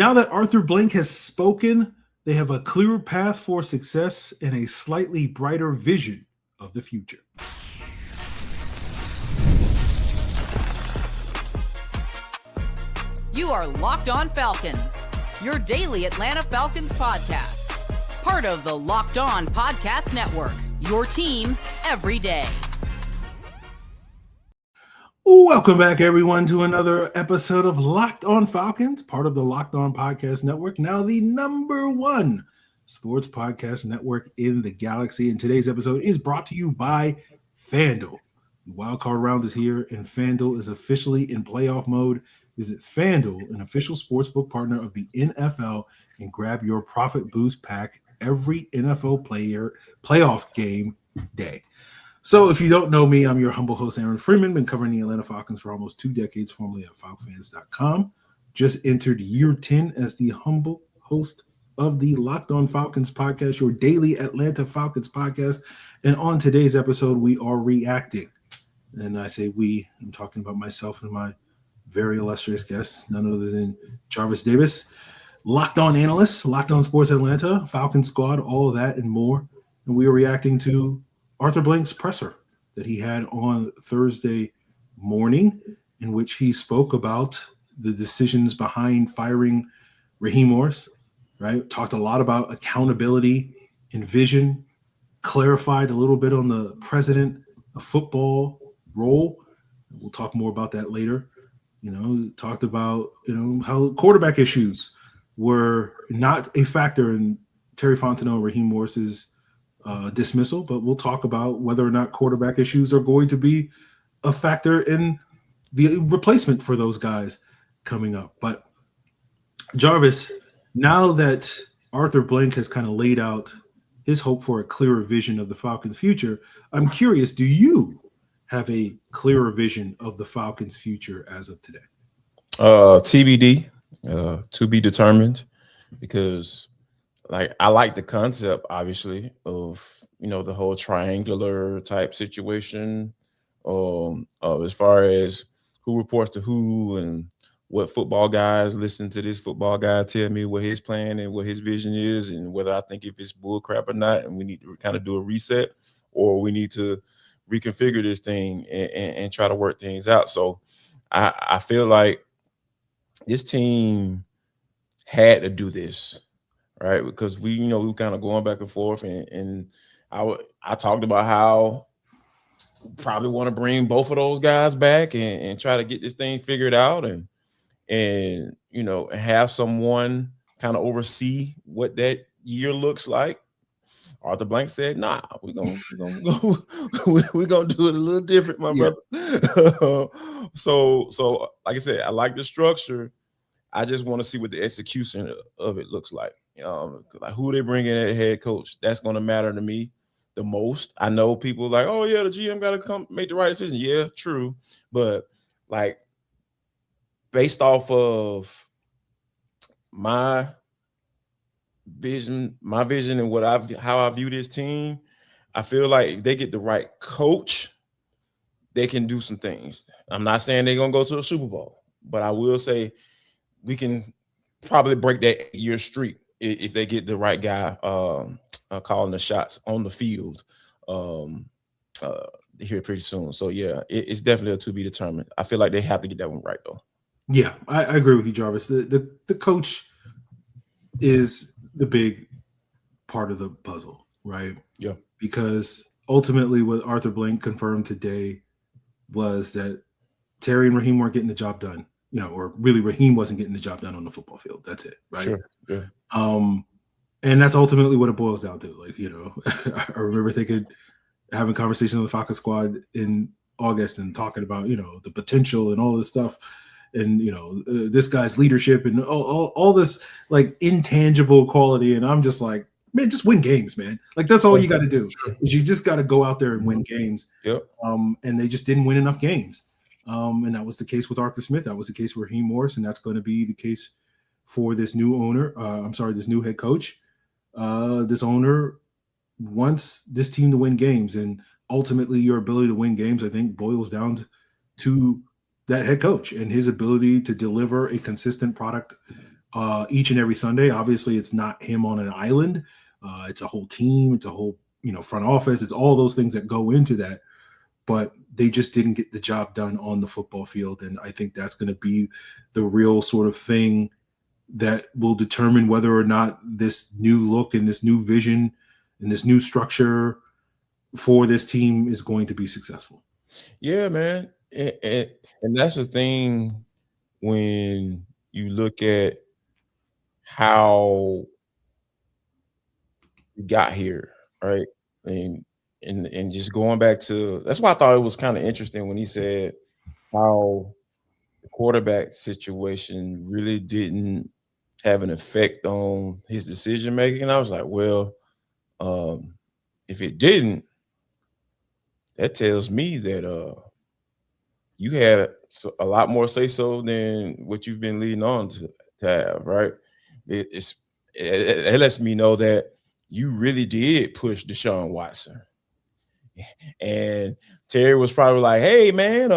Now that Arthur Blank has spoken, they have a clearer path for success and a slightly brighter vision of the future. You are Locked On Falcons, your daily Atlanta Falcons podcast. Part of the Locked On Podcast Network, your team every day. Welcome back, everyone, to another episode of Locked On Falcons, part of the Locked On Podcast Network, now the #1 sports podcast network in the galaxy. And today's episode is brought to you by FanDuel. The wildcard round is here, and FanDuel is officially in playoff mode. Visit FanDuel, an official sportsbook partner of the NFL, and grab your profit boost pack every NFL playoff game day. So if you don't know me, I'm your humble host, Aaron Freeman. Been covering the Atlanta Falcons for almost 2 decades, formerly at FalcFans.com. Just entered year 10 as the humble host of the Locked On Falcons podcast, your daily Atlanta Falcons podcast. And on today's episode, we are reacting. And I say we, I'm talking about myself and my very illustrious guest, none other than Jarvis Davis, Locked On analyst, Locked On Sports Atlanta, Falcon Squad, all of that and more. And we are reacting to Arthur Blank's presser that he had on Thursday morning, in which he spoke about the decisions behind firing Raheem Morris, right? Talked a lot about accountability and vision, clarified a little bit on the president of football role. We'll talk more about that later. Talked about, how quarterback issues were not a factor in Terry Fontenot and Raheem Morris's dismissal, but we'll talk about whether or not quarterback issues are going to be a factor in the replacement for those guys coming up. But Jarvis, now that Arthur Blank has kind of laid out his hope for a clearer vision of the Falcons' future, I'm curious, do you have a clearer vision of the Falcons' future as of today? TBD, to be determined, because I like the concept, obviously, of the whole triangular type situation, as far as who reports to who and what football guys listen to this football guy tell me what his plan and what his vision is, and whether I think if it's bull crap or not, and we need to kind of do a reset, or we need to reconfigure this thing and try to work things out. So I feel like this team had to do this, right? Because we kind of going back and forth, and I talked about how we probably want to bring both of those guys back and try to get this thing figured out, and have someone kind of oversee what that year looks like. Arthur Blank said, "Nah, we're gonna do it a little different, my brother." So like I said, I like the structure. I just want to see what the execution of it looks like. Like who they bring in as head coach. That's going to matter to me the most. I know people like, oh yeah, the GM got to come make the right decision. Yeah, true. But like based off of my vision and how I view this team, I feel like if they get the right coach, they can do some things. I'm not saying they're going to go to a Super Bowl, but I will say we can probably break that year streak if they get the right guy calling the shots on the field here pretty soon. So, yeah, it's definitely a to be determined. I feel like they have to get that one right, though. Yeah, I agree with you, Jarvis. The coach is the big part of the puzzle, right? Yeah. Because ultimately what Arthur Blank confirmed today was that Terry and Raheem weren't getting the job done. Or really Raheem wasn't getting the job done on the football field. That's it, right? Sure. Yeah. And that's ultimately what it boils down to. I remember having conversations with the Falcons squad in August and talking about, the potential and all this stuff, and this guy's leadership and all this like intangible quality. And I'm just like, man, just win games, man. Like that's all you got to do. Is you just got to go out there and win games. Yep. And they just didn't win enough games. And that was the case with Arthur Smith. That was the case with Raheem Morris, and that's going to be the case for this new owner. This new head coach. This owner wants this team to win games, and ultimately your ability to win games, I think, boils down to that head coach and his ability to deliver a consistent product each and every Sunday. Obviously, it's not him on an island. It's a whole team. It's a whole front office. It's all those things that go into that. But they just didn't get the job done on the football field, and I think that's going to be the real sort of thing that will determine whether or not this new look and this new vision and this new structure for this team is going to be successful. Yeah, man. And that's the thing when you look at how we got here, right? And just going back to, that's why I thought it was kind of interesting when he said how the quarterback situation really didn't have an effect on his decision making. And I was like, well, if it didn't, that tells me that you had a lot more say so than what you've been leading on to have, right? It lets me know that you really did push Deshaun Watson. And Terry was probably like, hey, man,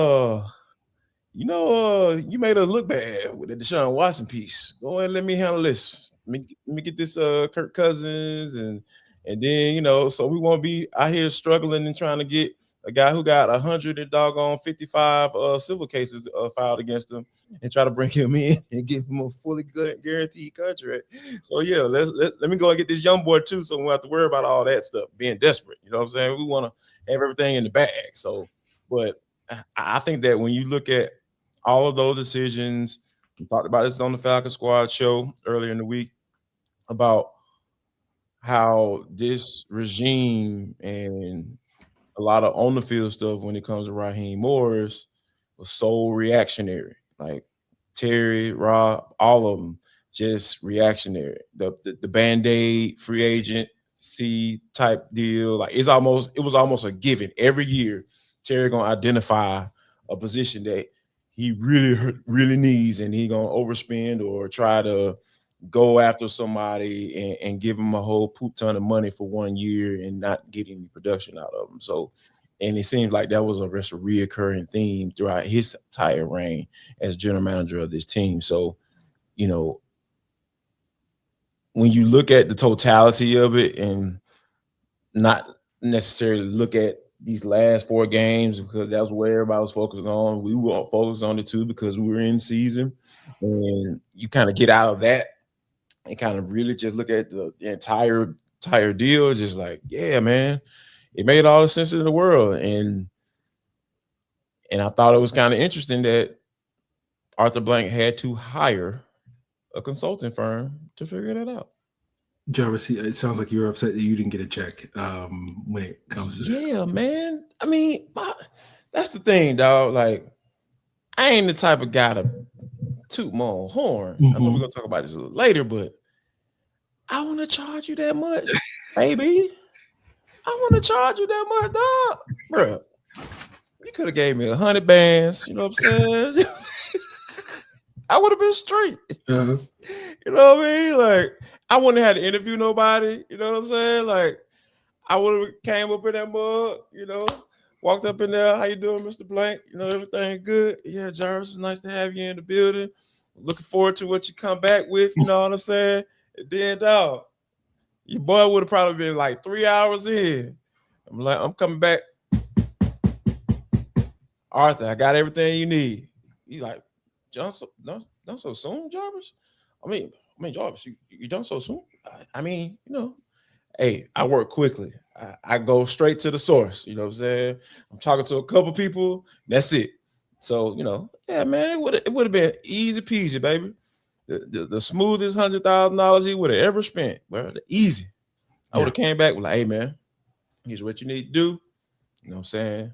you made us look bad with the Deshaun Watson piece. Go ahead and let me handle this. Let me get this Kirk Cousins and then, so we won't be out here struggling and trying to get a guy who got 155 civil cases filed against him and try to bring him in and give him a fully guaranteed contract. So, yeah, let me go and get this young boy, too, so we don't have to worry about all that stuff, being desperate. You know what I'm saying? We want to have everything in the bag. So, but I think that when you look at all of those decisions, we talked about this on the Falcon Squad show earlier in the week about how this regime and a lot of on the field stuff when it comes to Raheem Morris was so reactionary. Like Terry, Rob, all of them just reactionary. The Band-Aid free agent type deal, like it was almost a given. Every year, Terry gonna identify a position that he really needs, and he gonna overspend or try to go after somebody and give him a whole poop ton of money for 1 year and not get any production out of him. So, and it seems like that was a reoccurring theme throughout his entire reign as general manager of this team. So, when you look at the totality of it and not necessarily look at these last 4 games, because that's where everybody was focused on. We were focused on it too because we were in season, and you kind of get out of that and kind of really just look at the entire deal. It's just like, yeah, man, it made all the sense in the world. And I thought it was kind of interesting that Arthur Blank had to hire a consulting firm to figure that out. Jarvis, it sounds like you're upset that you didn't get a check when it comes to that. Yeah, man. I mean, that's the thing, dog. Like, I ain't the type of guy to toot my own horn. I know we're going to talk about this a little later, but I want to charge you that much, baby. I want to charge you that much, dog. Bro, you could have gave me 100 bands. You know what I'm saying? I would have been straight. Uh-huh. You know what I mean? Like, I wouldn't have had to interview nobody. You know what I'm saying? Like, I would have came up in that mug, walked up in there. How you doing, Mr. Blank? Everything good? Yeah, Jarvis, it's nice to have you in the building. Looking forward to what you come back with. You know what I'm saying? And then, dog, your boy would have probably been like 3 hours in. I'm like, I'm coming back. Arthur, I got everything you need. He's like, done so soon, Jarvis? I mean, Jarvis, you done so soon? I mean, hey, I work quickly. I go straight to the source. You know what I'm saying? I'm talking to a couple people. That's it. So, yeah, man, it would have been easy peasy, baby. The smoothest $100,000 he would have ever spent. Bro, easy. I would have came back with like, hey, man, here's what you need to do. You know what I'm saying?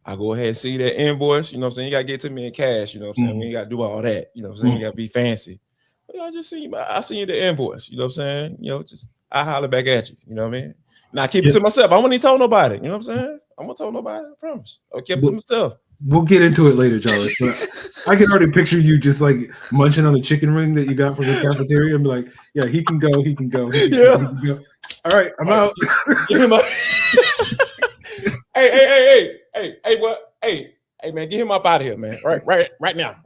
I go ahead and see that invoice. You know what I'm saying? You got to get to me in cash. You know what I'm saying? We ain't got to do all that. You know what I'm saying? You got to be fancy. But I just see you the invoice. You know what I'm saying? I holler back at you. You know what I mean? Now I keep it to myself. I won't even tell nobody. You know what I'm saying? I won't tell nobody. I promise. I'll keep it to myself. We'll get into it later, Jarvis. But I can already picture you just like munching on a chicken ring that you got from the cafeteria and be like, yeah, he can go. He can go. He can go. All right, I'm out. Hey, what? Hey, man, get him up out of here, man. Right now.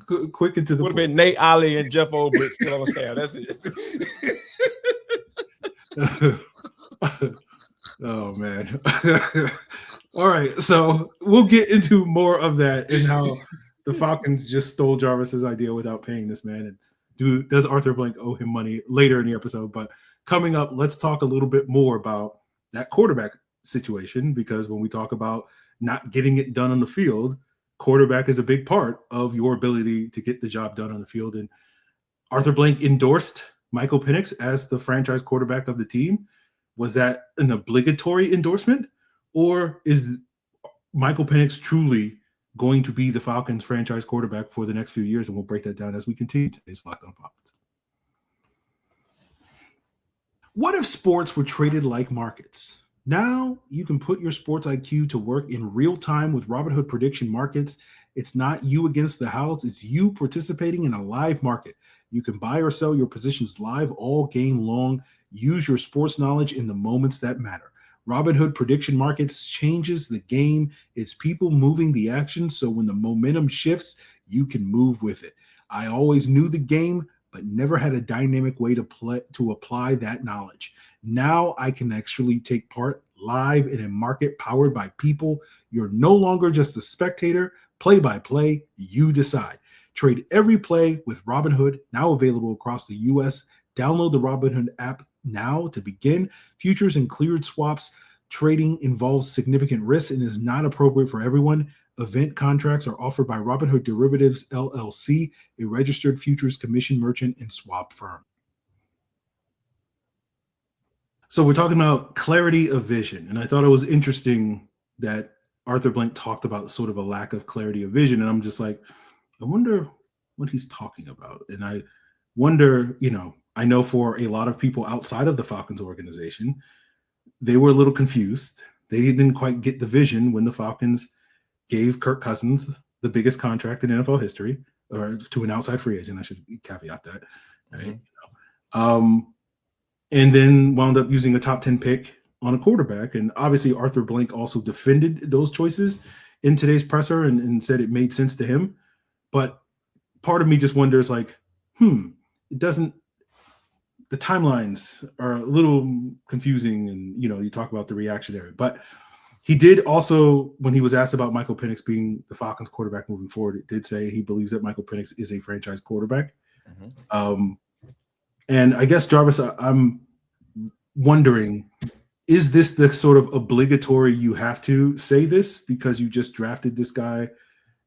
quick and to the Would have point. been Nate Ollie and Jeff Ulbrich still on the staff. That's it. Oh man. All right, so we'll get into more of that and how the Falcons just stole Jarvis's idea without paying this man. And does Arthur Blank owe him money later in the episode? But coming up, let's talk a little bit more about that quarterback situation, because when we talk about not getting it done on the field, quarterback is a big part of your ability to get the job done on the field. And Arthur Blank endorsed Michael Penix as the franchise quarterback of the team. Was that an obligatory endorsement, or is Michael Penix truly going to be the Falcons franchise quarterback for the next few years? And we'll break that down as we continue today's Locked On Falcons. What if sports were traded like markets? Now you can put your sports IQ to work in real time with Robinhood prediction markets. It's not you against the house. It's you participating in a live market. You can buy or sell your positions live all game long. Use your sports knowledge in the moments that matter. Robinhood prediction markets changes the game. It's people moving the action, so when the momentum shifts, you can move with it. I always knew the game, but never had a dynamic way to apply that knowledge. Now I can actually take part live in a market powered by people. You're no longer just a spectator. Play by play, you decide. Trade every play with Robinhood, now available across the U.S. Download the Robinhood app now to begin. Futures and cleared swaps trading involves significant risk and is not appropriate for everyone. Event contracts are offered by Robinhood Derivatives, LLC, a registered futures commission merchant and swap firm. So we're talking about clarity of vision, and I thought it was interesting that Arthur Blank talked about sort of a lack of clarity of vision, and I'm just like, I wonder what he's talking about. And I wonder, I know for a lot of people outside of the Falcons organization, they were a little confused. They didn't quite get the vision when the Falcons gave Kirk Cousins the biggest contract in NFL history, or to an outside free agent. I should caveat that. Right? And then wound up using a top 10 pick on a quarterback. And obviously Arthur Blank also defended those choices in today's presser and said it made sense to him. But part of me just wonders, like, it doesn't, the timelines are a little confusing, and you talk about the reactionary. But he did also, when he was asked about Michael Penix being the Falcons quarterback moving forward, it did say he believes that Michael Penix is a franchise quarterback. And I guess, Jarvis, I'm wondering, is this the sort of obligatory, you have to say this because you just drafted this guy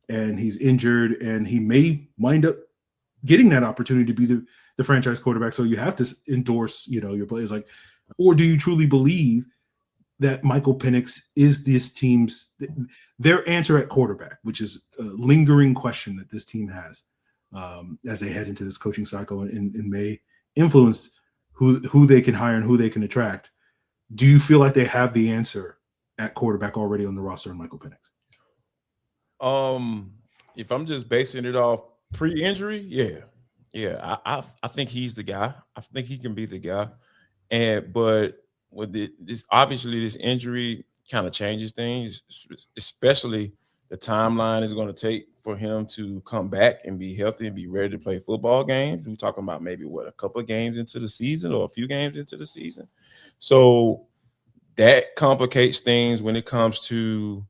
and he's injured and he may wind up getting that opportunity to be the franchise quarterback, so you have to endorse, your players, like, or do you truly believe that Michael Penix is this team's, their answer at quarterback, which is a lingering question that this team has as they head into this coaching cycle and may influence who they can hire and who they can attract? Do you feel like they have the answer at quarterback already on the roster in Michael Penix? If I'm just basing it off pre-injury, yeah, I think he's the guy. I think he can be the guy. But with this, obviously, this injury kind of changes things, especially the timeline is going to take for him to come back and be healthy and be ready to play football games. We're talking about maybe a couple of games into the season or a few games into the season. So that complicates things when it comes to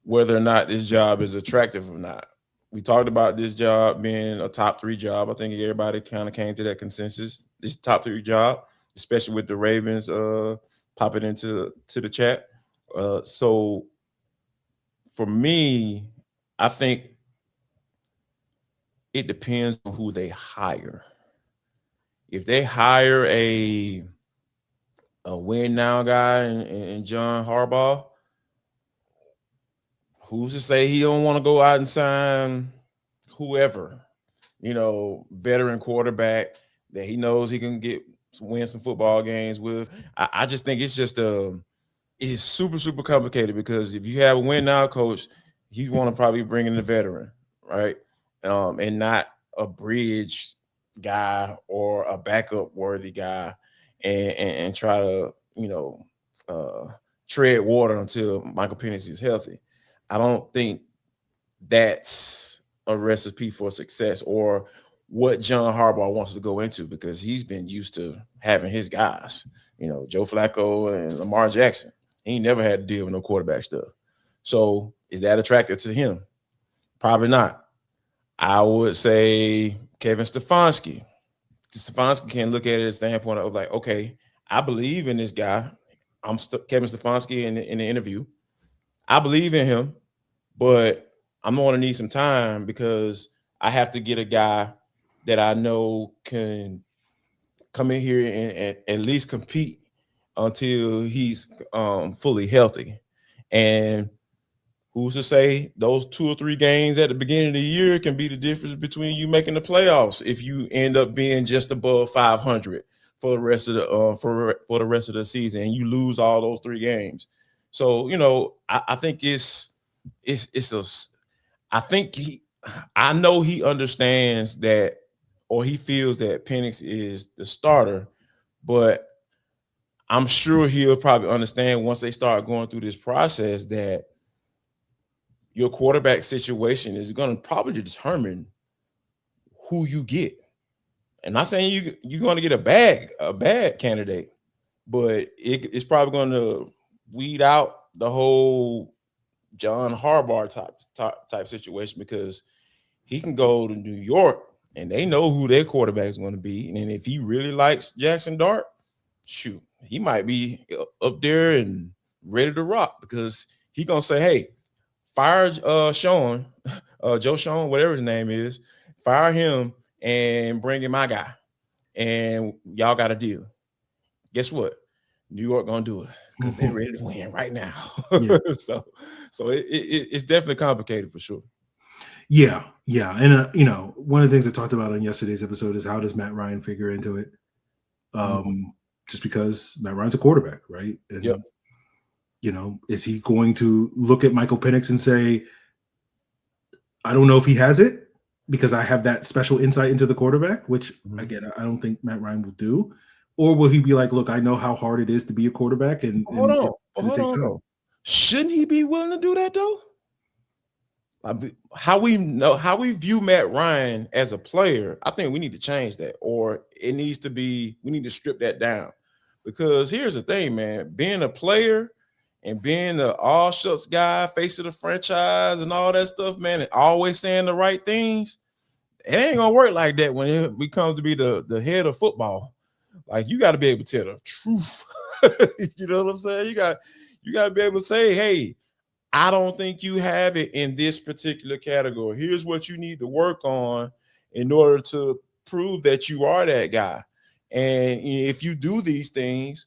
whether or not this job is attractive or not. We talked about this job being a top 3 job. I think everybody kind of came to that consensus. This top 3 job, especially with the Ravens popping into the chat. So for me, I think it depends on who they hire. If they hire a win now guy in John Harbaugh, who's to say he don't want to go out and sign whoever, veteran quarterback that he knows he can win some football games with? I just think it's just it's super, super complicated, because if you have a win now coach, you want to probably bring in a veteran, right? And not a bridge guy or a backup worthy guy and try to, tread water until Michael Penix is healthy. I don't think that's a recipe for success or what John Harbaugh wants to go into, because he's been used to having his guys, Joe Flacco and Lamar Jackson. He never had to deal with no quarterback stuff. So is that attractive to him? Probably not. I would say Kevin Stefanski. Stefanski can look at it as a standpoint of like, okay, I believe in this guy. I'm Kevin Stefanski in the interview. I believe in him, but I'm going to need some time because I have to get a guy that I know can come in here and at least compete until he's fully healthy. And who's to say those 2 or 3 games at the beginning of the year can be the difference between you making the playoffs if you end up being just above 500 for the rest of the for the rest of the season and you lose all those 3 games. So I think I know he understands that, or he feels that Penix is the starter, but I'm sure he'll probably understand once they start going through this process that your quarterback situation is going to probably determine who you get. I'm not saying you're going to get a bad candidate, but it's probably going to weed out the whole John Harbaugh type situation, because he can go to New York and they know who their quarterback is going to be. And if he really likes Jackson Dart, shoot, he might be up there and ready to rock, because he going to say, hey, fire Joe Sean, whatever his name is, fire him and bring in my guy. And y'all got a deal. Guess what? New York going to do it because they're ready to win right now. Yeah. So it's definitely complicated for sure. Yeah. And, one of the things I talked about on yesterday's episode is how does Matt Ryan figure into it? Just because Matt Ryan's a quarterback, right? And, yep. Is he going to look at Michael Penix and say, I don't know if he has it because I have that special insight into the quarterback, which, again, I don't think Matt Ryan will do. Or will he be like, look, I know how hard it is to be a quarterback, and hold on. Shouldn't he be willing to do that though? How we view Matt Ryan as a player, I think we need to change that, or we need to strip that down. Because here's the thing, man, being a player and being the all shucks guy, face of the franchise and all that stuff, man, and always saying the right things, it ain't gonna work like that when it becomes to be the head of football. Like, you got to be able to tell the truth. You know what I'm saying? You got to be able to say, hey, I don't think you have it in this particular category. Here's what you need to work on in order to prove that you are that guy. And if you do these things,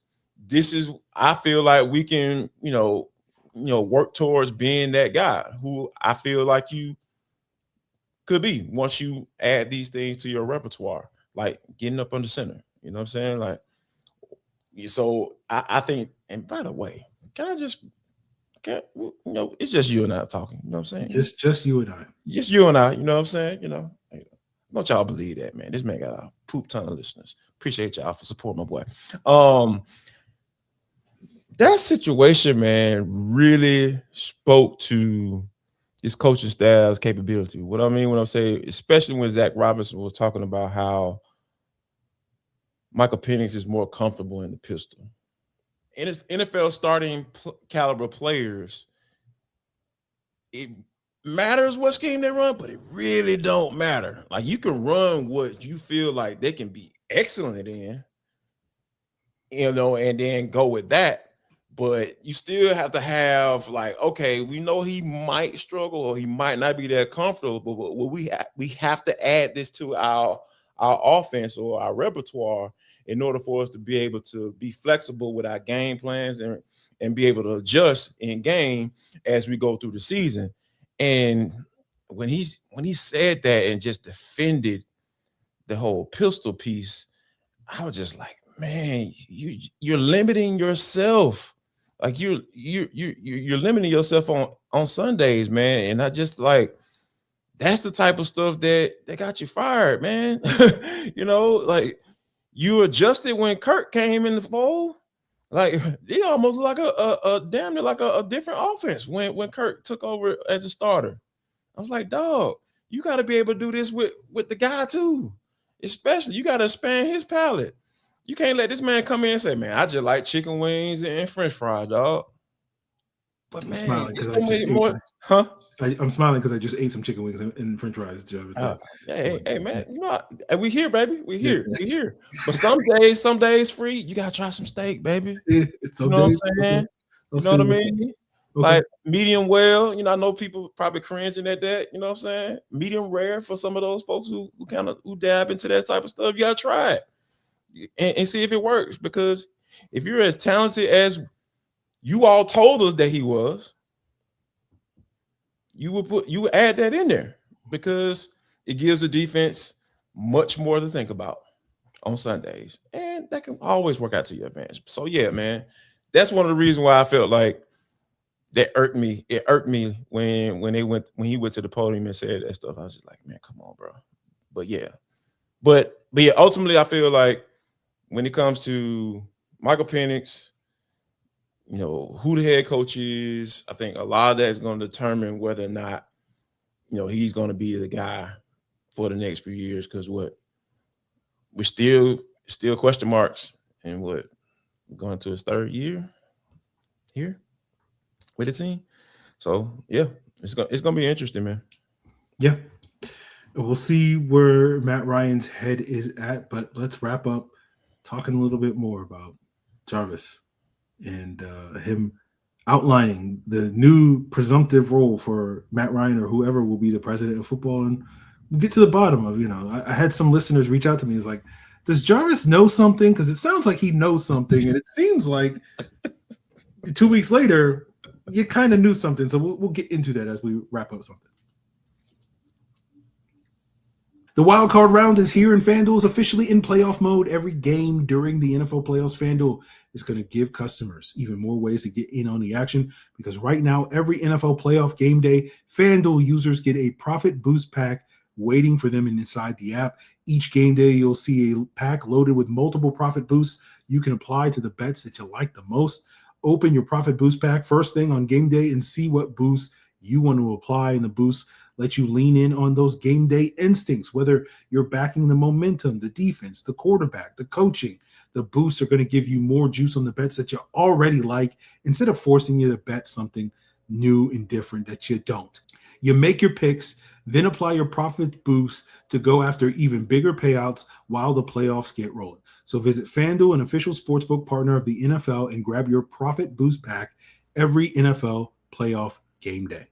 I feel like we can, work towards being that guy who I feel like you could be once you add these things to your repertoire, like getting up under center. You know what I'm saying? Like, so I think, and by the way, it's just you and I talking. You know what I'm saying? Just you and I. Just you and I. You know what I'm saying? Don't y'all believe that, man? This man got a poop ton of listeners. Appreciate y'all for supporting my boy. That situation, man, really spoke to this coaching staff's capability. What I mean when I'm saying, especially when Zach Robinson was talking about how Michael Penix is more comfortable in the pistol. And it's NFL starting caliber players, it matters what scheme they run, but it really don't matter. Like, you can run what you feel like they can be excellent in, and then go with that. But you still have to have, like, okay, we know he might struggle or he might not be that comfortable, but we have to add this to our offense or our repertoire in order for us to be able to be flexible with our game plans and be able to adjust in game as we go through the season. And when he said that and just defended the whole pistol piece, I was just like, man, you're limiting yourself. Like, you're limiting yourself on Sundays, man. And I just, like, that's the type of stuff that got you fired, man. Like, you adjusted when Kirk came in the fold. Like, he almost like a damn near like a different offense when Kirk took over as a starter. I was like, dog, you got to be able to do this with the guy too. Especially, you got to expand his palate. You can't let this man come in and say, man, I just like chicken wings and French fries, dog. But man, smiling it's so many more. I'm smiling because I just ate some chicken wings and French fries. Hey, man, you know, we here, baby. We here. But some days free. You gotta try some steak, baby. You know what I'm saying? You know what I mean? Okay. Like medium well. You know, I know people probably cringing at that. You know what I'm saying? Medium rare for some of those folks who dab into that type of stuff. You gotta try it and see if it works. Because if you're as talented as you all told us that he was, you would add that in there because it gives the defense much more to think about on Sundays, and that can always work out to your advantage. So yeah, man, that's one of the reasons why I felt like that irked me. It irked me when he went to the podium and said that stuff. I was just like, man, come on, bro. But yeah, ultimately, I feel like when it comes to Michael Penix, you know, who the head coach is, I think a lot of that is going to determine whether or not, you know, he's going to be the guy for the next few years. Because we're still question marks, and going to his third year here with the team. So yeah, it's gonna be interesting, man. Yeah, we'll see where Matt Ryan's head is at, but let's wrap up talking a little bit more about Jarvis and him outlining the new presumptive role for Matt Ryan or whoever will be the president of football. And we'll get to the bottom of, you know, I had some listeners reach out to me. It's like, does Jarvis know something? Because it sounds like he knows something. And it seems like 2 weeks later, you kind of knew something. So we'll get into that as we wrap up something. The wild card round is here, and FanDuel is officially in playoff mode. Every game during the NFL playoffs, FanDuel is going to give customers even more ways to get in on the action, because right now, every NFL playoff game day, FanDuel users get a profit boost pack waiting for them inside the app. Each game day, you'll see a pack loaded with multiple profit boosts you can apply to the bets that you like the most. Open your profit boost pack first thing on game day and see what boosts you want to apply, and the boosts let you lean in on those game day instincts, whether you're backing the momentum, the defense, the quarterback, the coaching. The boosts are going to give you more juice on the bets that you already like, instead of forcing you to bet something new and different that you don't. You make your picks, then apply your profit boost to go after even bigger payouts while the playoffs get rolling. So visit FanDuel, an official sportsbook partner of the NFL, and grab your profit boost pack every NFL playoff game day.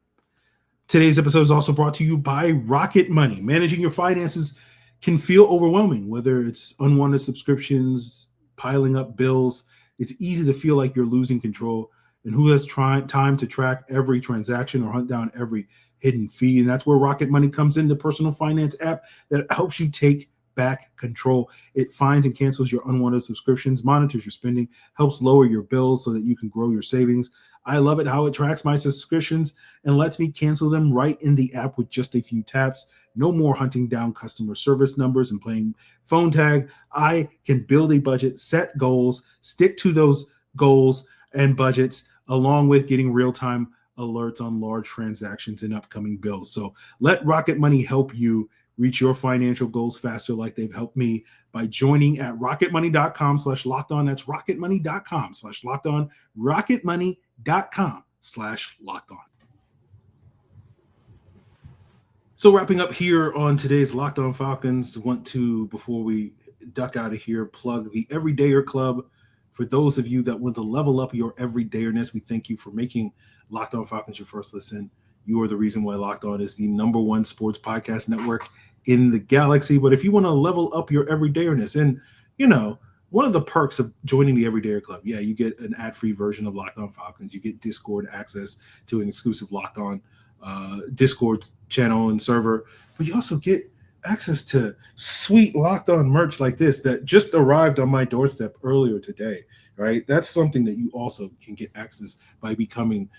Today's episode is also brought to you by Rocket Money. Managing your finances can feel overwhelming, whether it's unwanted subscriptions, piling up bills. It's easy to feel like you're losing control. And who has time to track every transaction or hunt down every hidden fee? And that's where Rocket Money comes in, the personal finance app that helps you take back control. It finds and cancels your unwanted subscriptions, monitors your spending, helps lower your bills so that you can grow your savings. I love it how it tracks my subscriptions and lets me cancel them right in the app with just a few taps. No more hunting down customer service numbers and playing phone tag. I can build a budget, set goals, stick to those goals and budgets, along with getting real-time alerts on large transactions and upcoming bills. So let Rocket Money help you reach your financial goals faster, like they've helped me, by joining at rocketmoney.com/lockedon. That's rocketmoney.com/lockedon. rocketmoney.com/lockedon. So wrapping up here on today's Locked On Falcons, want to, before we duck out of here, plug the Everydayer Club. For those of you that want to level up your everydayerness, we thank you for making Locked On Falcons your first listen. You are the reason why Locked On is the #1 sports podcast network in the galaxy. But if you want to level up your everydayerness, and you know, one of the perks of joining the Everydayer Club, yeah, you get an ad-free version of Locked On Falcons. You get Discord access to an exclusive Locked On Discord channel and server, but you also get access to sweet Locked On merch like this that just arrived on my doorstep earlier today, right? That's something that you also can get access by becoming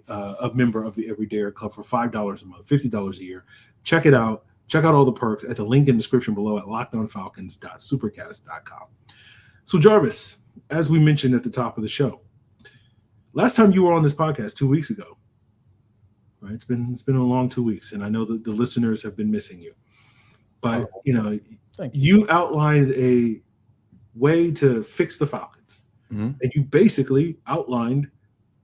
a member of the Everydayer Club for $5 a month, $50 a year. Check it out. Check out all the perks at the link in the description below at lockedonfalcons.supercast.com. So Jarvis, as we mentioned at the top of the show, last time you were on this podcast 2 weeks ago, Right? It's been a long 2 weeks, and I know that the listeners have been missing you. But you outlined a way to fix the Falcons, and you basically outlined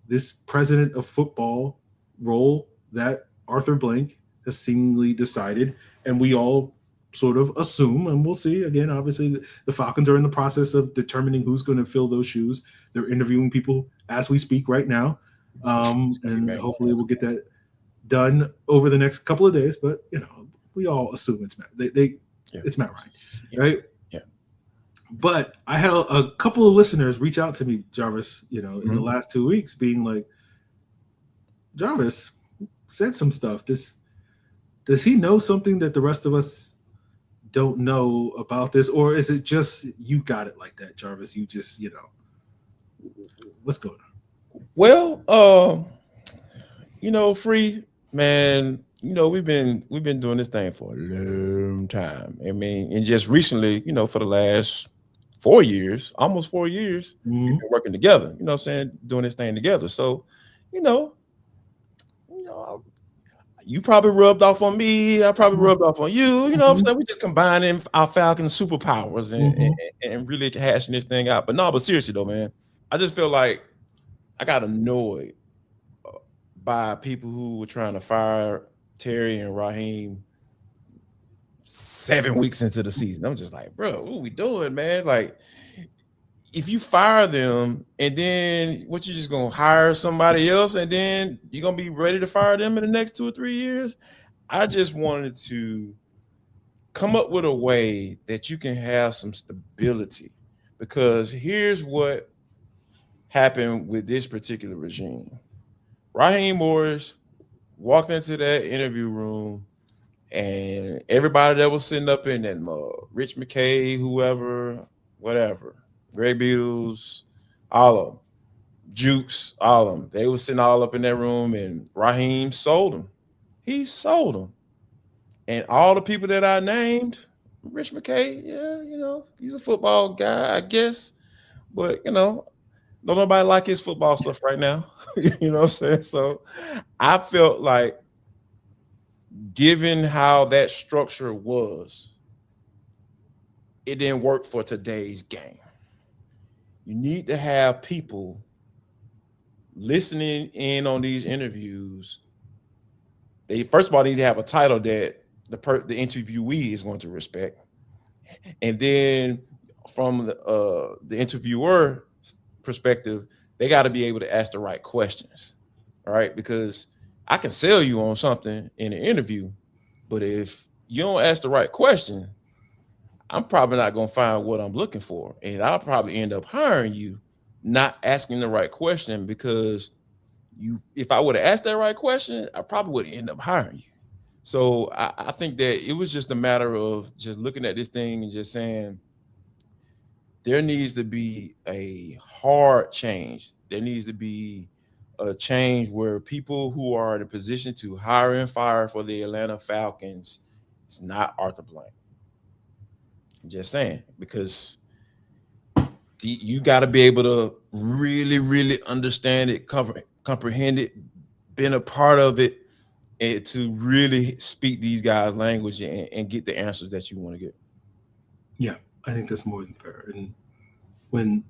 this president of football role that Arthur Blank has seemingly decided, and we all sort of assume, and we'll see. Again, obviously, the Falcons are in the process of determining who's going to fill those shoes. They're interviewing people as we speak right now, and hopefully we'll get that done over the next couple of days. But we all assume it's Matt. It's Matt Ryan, right? Yeah. But I had a couple of listeners reach out to me, Jarvis, in the last 2 weeks, being like, Jarvis said some stuff. Does he know something that the rest of us don't know about this, or is it just you got it like that, Jarvis? You just, what's going on? Well, Free man, we've been doing this thing for a long time. I mean, and just recently, for the last 4 years, almost 4 years, we've been working together. You know what I'm saying? Doing this thing together. So, you probably rubbed off on me. I probably rubbed off on you. You know what I'm saying? We just combining our Falcons superpowers and really hashing this thing out. But seriously though, man, I just feel like I got annoyed by people who were trying to fire Terry and Raheem 7 weeks into the season. I'm just like, bro, what are we doing, man? Like, if you fire them and then you just gonna hire somebody else and then you're gonna be ready to fire them in the next 2 or 3 years? I just wanted to come up with a way that you can have some stability, because here's what happened with this particular regime. Raheem Morris walked into that interview room, and everybody that was sitting up in that, Rich McKay, whoever, whatever, Greg Beatles, all of them, Jukes, all of them, they were sitting all up in that room, and Raheem sold them. He sold them. And all the people that I named, Rich McKay, he's a football guy, I guess. But, don't nobody like his football stuff right now. You know what I'm saying? So I felt like, given how that structure was, it didn't work for today's game. You need to have people listening in on these interviews. They first of all need to have a title that the interviewee is going to respect, and then from the interviewer perspective, they got to be able to ask the right questions, all right? Because I can sell you on something in an interview, but if you don't ask the right question, I'm probably not going to find what I'm looking for. And I'll probably end up hiring you, not asking the right question, because if I would have asked that right question, I probably would end up hiring you. So I think that it was just a matter of just looking at this thing and just saying, there needs to be a hard change. There needs to be a change where people who are in a position to hire and fire for the Atlanta Falcons, it's not Arthur Blank. I'm just saying, because you got to be able to really, really understand it, comprehend it, been a part of it, and to really speak these guys' language and get the answers that you want to get. Yeah, I think that's more than fair. And when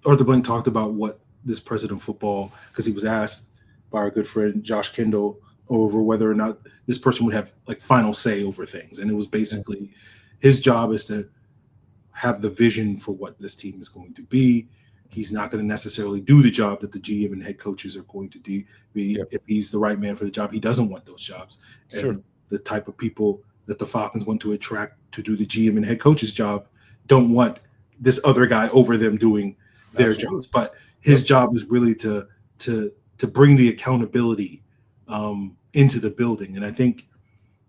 Arthur Blank talked about what this president of football, because he was asked by our good friend Josh Kendall over whether or not this person would have like final say over things. And it was basically his job is to have the vision for what this team is going to be. He's not going to necessarily do the job that the GM and head coaches are going to be. Yep. If he's the right man for the job, he doesn't want those jobs. And the type of people that the Falcons want to attract to do the GM and head coach's job don't want this other guy over them doing their jobs. But his job is really to bring the accountability into the building. And I think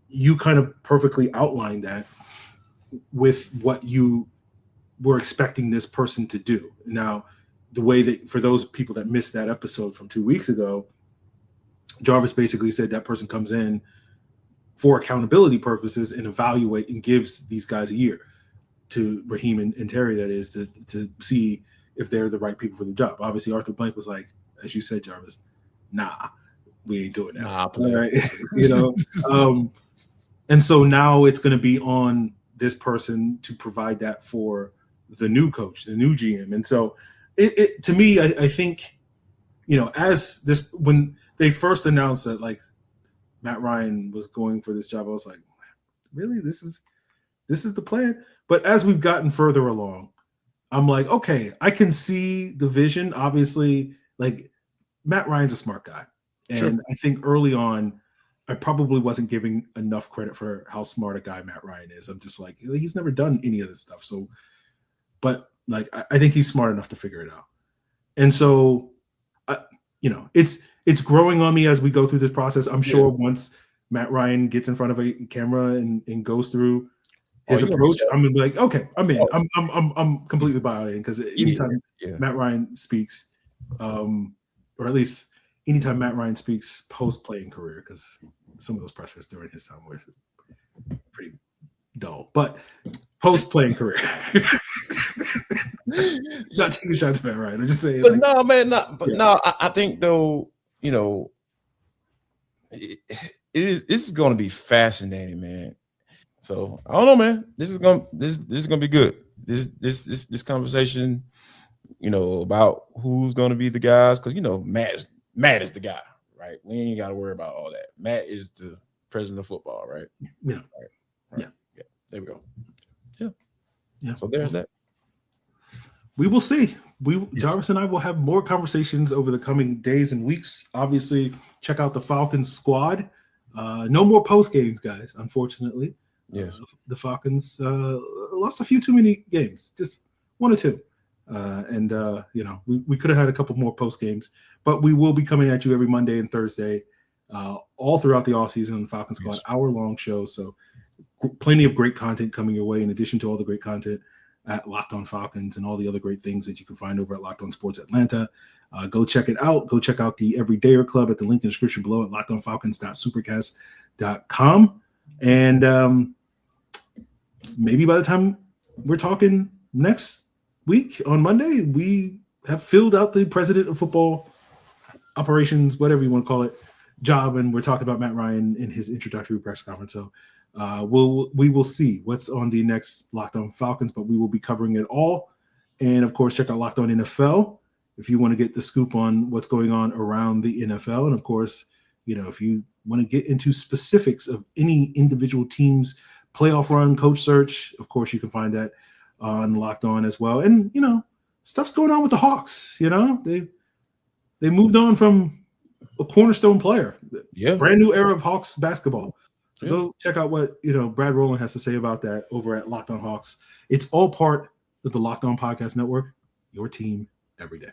you kind of perfectly outlined that with what you were expecting this person to do. Now, the way that, for those people that missed that episode from 2 weeks ago, Jarvis basically said that person comes in for accountability purposes and evaluate and gives these guys a year, to Raheem and Terry, that is, to see if they're the right people for the job. Obviously, Arthur Blank was like, as you said, Jarvis, nah, we ain't doing that. Nah, Right? And so now it's going to be on this person to provide that for the new coach, the new GM. And so it to me, I think, as this, when they first announced that like Matt Ryan was going for this job, I was like, really, this is the plan. But as we've gotten further along, I'm like, okay, I can see the vision. Obviously, like Matt Ryan's a smart guy. And Sure. I think early on, I probably wasn't giving enough credit for how smart a guy Matt Ryan is. I'm just like, he's never done any of this stuff. So, but like, I think he's smart enough to figure it out. And so, it's growing on me as we go through this process. I'm sure once Matt Ryan gets in front of a camera and goes through his approach, I'm gonna be like, okay, I'm in. I'm completely bought in, because anytime Matt Ryan speaks, or at least anytime Matt Ryan speaks post-playing career, because some of those pressures during his time were pretty dull, but post-playing career. Not taking shots at Matt Ryan. I'm just saying. But no, man, no. I think though, this is going to be fascinating, man. So I don't know, man. This is gonna be good. This conversation, about who's going to be the guys, because Matt is the guy, right? We ain't got to worry about all that. Matt is the president of football, right? Yeah. Right. Yeah. There we go. Yeah. So there's that. We will see. Jarvis and I will have more conversations over the coming days and weeks. Obviously, check out the Falcons squad. No more post games, guys. Unfortunately, the Falcons lost a few too many games, just one or two, and we could have had a couple more post games. But we will be coming at you every Monday and Thursday, all throughout the offseason on the Falcons squad, hour-long show. So plenty of great content coming your way, in addition to all the great content at Locked On Falcons and all the other great things that you can find over at Locked On Sports Atlanta. Go check it out. Go check out the Everydayer Club at the link in the description below at lockedonfalcons.supercast.com. And maybe by the time we're talking next week on Monday, we have filled out the president of football operations, whatever you want to call it, job, and we're talking about Matt Ryan in his introductory press conference. So we will see what's on the next Locked On Falcons, but we will be covering it all. And of course, check out Locked On NFL if you want to get the scoop on what's going on around the NFL. And of course, if you want to get into specifics of any individual team's playoff run, coach search, of course, you can find that on Locked On as well. And, stuff's going on with the Hawks. They moved on from a cornerstone player. Brand new era of Hawks basketball. So go check out what, Brad Rowland has to say about that over at Locked On Hawks. It's all part of the Locked On Podcast Network, your team every day.